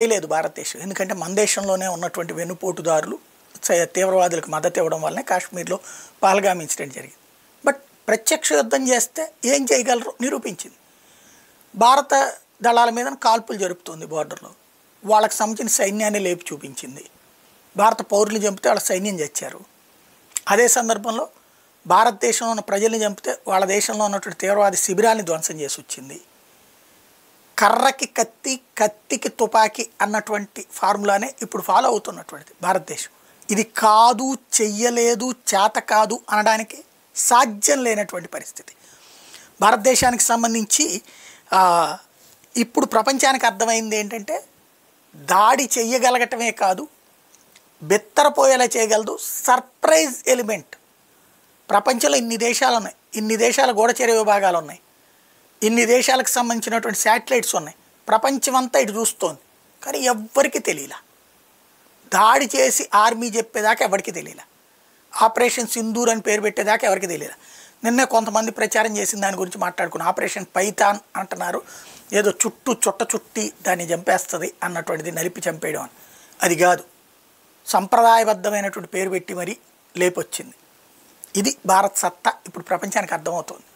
చేయలేదు భారతదేశం. ఎందుకంటే మన దేశంలోనే ఉన్నటువంటి వెన్నుపోటుదారులు తీవ్రవాదులకు మద్దతు ఇవ్వడం వల్లనే కాశ్మీర్లో పహల్గామ్ ఇన్సిడెంట్ జరిగింది. బట్ ప్రత్యక్ష యుద్ధం చేస్తే ఏం చేయగలరు నిరూపించింది. భారత దళాల మీద కాల్పులు జరుపుతుంది బోర్డర్లో, వాళ్ళకి సంబంధించిన సైన్యాన్ని లేపి చూపించింది. భారత పౌరులు చంపితే వాళ్ళ సైన్యం చచ్చారు. అదే సందర్భంలో భారతదేశంలో ఉన్న ప్రజల్ని చంపితే వాళ్ళ దేశంలో ఉన్నటువంటి తీవ్రవాద శిబిరాన్ని ధ్వంసం చేసి వచ్చింది. కర్రకి కత్తి, కత్తికి తుపాకీ అన్నటువంటి ఫార్ములానే ఇప్పుడు ఫాలో అవుతున్నటువంటిది భారతదేశం. ఇది కాదు, చెయ్యలేదు, చేత కాదు అనడానికి సాధ్యం లేనటువంటి పరిస్థితి. భారతదేశానికి సంబంధించి ఇప్పుడు ప్రపంచానికి అర్థమైంది ఏంటంటే దాడి చెయ్యగలగటమే కాదు, బెత్తరపోయేలా చేయగలదు. Surprise element. ప్రపంచంలో ఇన్ని దేశాలు ఉన్నాయి, ఇన్ని దేశాల గూఢచర్య విభాగాలు ఉన్నాయి, ఇన్ని దేశాలకు సంబంధించినటువంటి శాటిలైట్స్ ఉన్నాయి. ప్రపంచమంతా ఇటు చూస్తోంది, కానీ ఎవ్వరికి తెలియలా. దాడి చేసి ఆర్మీ చెప్పేదాకా ఎవరికి తెలియలా. ఆపరేషన్ సింధూర్ అని పేరు పెట్టేదాకా ఎవరికి తెలియలా. నిన్నే కొంతమంది ప్రచారం చేసిన దాని గురించి మాట్లాడుకున్నాం. ఆపరేషన్ పైథాన్ అంటున్నారు, ఏదో చుట్ట చుట్టి దాన్ని చంపేస్తుంది అన్నటువంటిది, నలిపి చంపేయడం అని. అది కాదు, సంప్రదాయబద్ధమైనటువంటి పేరు పెట్టి మరీ లేపొచ్చింది. ఇది భారత్ సత్తా ఇప్పుడు ప్రపంచానికి అర్థమవుతోంది.